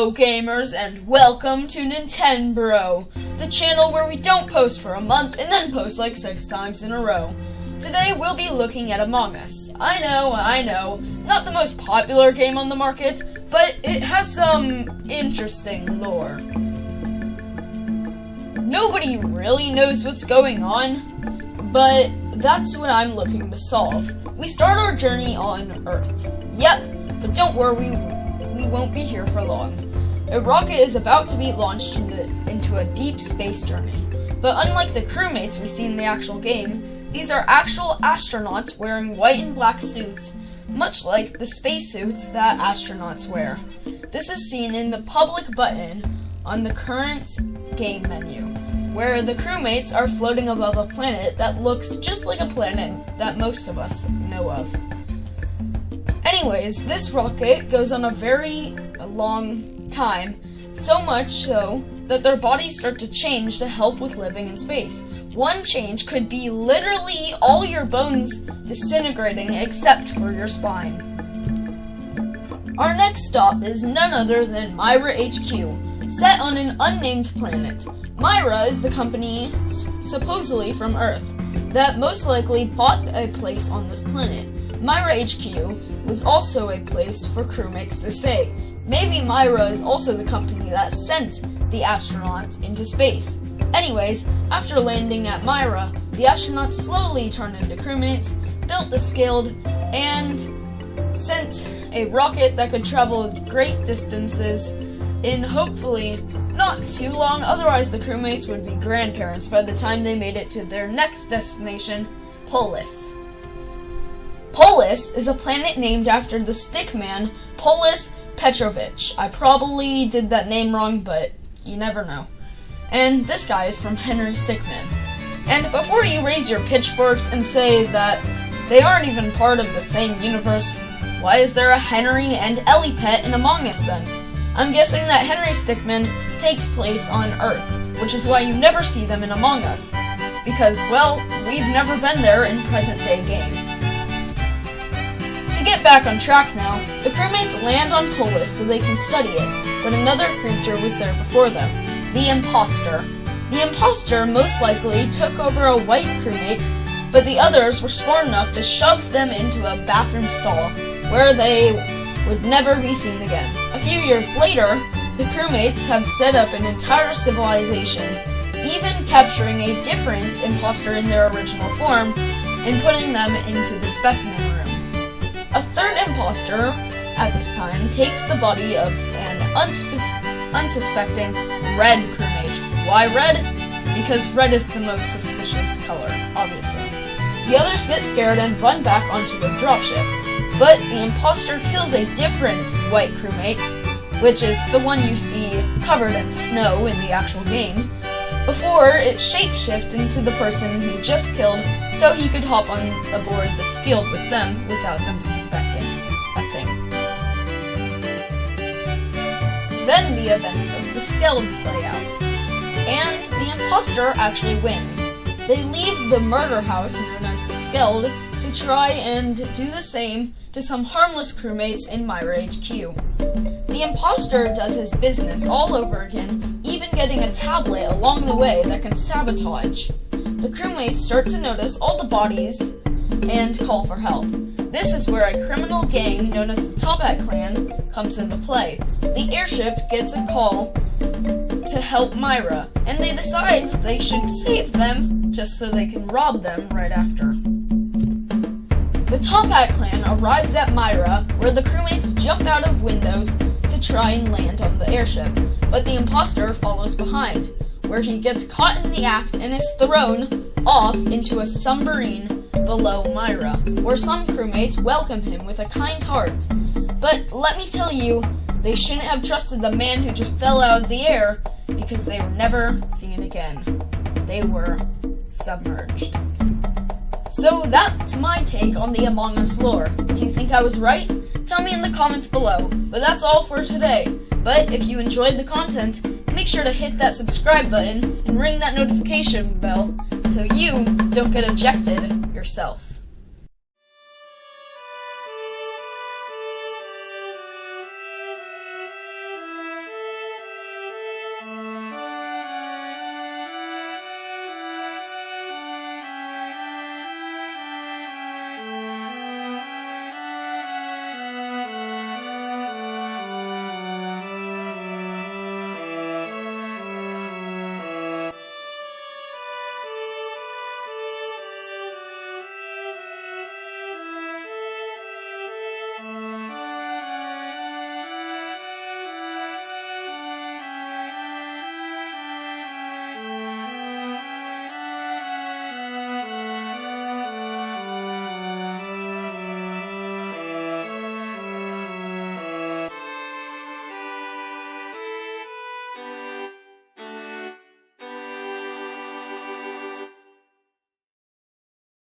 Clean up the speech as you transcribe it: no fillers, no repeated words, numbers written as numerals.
Hello gamers and welcome to Nintendo, the channel where we don't post for a month and then post like 6 times in a row. Today we'll be looking at Among Us. I know, not the most popular game on the market, but it has some interesting lore. Nobody really knows what's going on, but that's what I'm looking to solve. We start our journey on Earth. Yep, but don't worry, we won't be here for long. A rocket is about to be launched into a deep space journey. But unlike the crewmates we see in the actual game, these are actual astronauts wearing white and black suits, much like the spacesuits that astronauts wear. This is seen in the public button on the current game menu, where the crewmates are floating above a planet that looks just like a planet that most of us know of. Anyways, this rocket goes on a very long time, so much so that their bodies start to change to help with living in space. One change could be literally all your bones disintegrating except for your spine. Our next stop is none other than Myra HQ, set on an unnamed planet. Myra is the company, supposedly from Earth, that most likely bought a place on this planet. Myra HQ was also a place for crewmates to stay. Maybe Myra is also the company that sent the astronauts into space. Anyways, after landing at Myra, the astronauts slowly turned into crewmates, built the Skilled, and sent a rocket that could travel great distances in hopefully not too long, otherwise the crewmates would be grandparents by the time they made it to their next destination, Polis. Polis is a planet named after the stickman, Polis Petrovich. I probably did that name wrong, but you never know. And this guy is from Henry Stickmin. And before you raise your pitchforks and say that they aren't even part of the same universe, why is there a Henry and Ellie pet in Among Us then? I'm guessing that Henry Stickmin takes place on Earth, which is why you never see them in Among Us. Because, well, we've never been there in present-day game. To get back on track now, the crewmates land on Polis so they can study it, but another creature was there before them, the Imposter. The Imposter most likely took over a white crewmate, but the others were smart enough to shove them into a bathroom stall, where they would never be seen again. A few years later, the crewmates have set up an entire civilization, even capturing a different imposter in their original form and putting them into the specimen room. A third imposter at this time takes the body of an unsuspecting red crewmate. Why red? Because red is the most suspicious color, obviously. The others get scared and run back onto their dropship. But the imposter kills a different white crewmate, which is the one you see covered in snow in the actual game, before it shapeshifts into the person he just killed so he could hop on aboard the Skilled with them without them suspecting a thing. Then the events of the Skilled play out, and the imposter actually wins. They leave the murder house known as the Skilled to try and do the same to some harmless crewmates in Myra HQ. The imposter does his business all over again, even getting a tablet along the way that can sabotage. The crewmates start to notice all the bodies and call for help. This is where a criminal gang known as the Top Hat Clan comes into play. The airship gets a call to help Myra, and they decide they should save them just so they can rob them right after. The Top Hat Clan arrives at Myra, where the crewmates jump out of windows to try and land on the airship, but the imposter follows behind, where he gets caught in the act and is thrown off into a submarine below Myra, where some crewmates welcome him with a kind heart. But let me tell you, they shouldn't have trusted the man who just fell out of the air, because they were never seen again. They were submerged. So that's my take on the Among Us lore. Do you think I was right? Tell me in the comments below. But that's all for today. But if you enjoyed the content, make sure to hit that subscribe button and ring that notification bell so you don't get ejected yourself.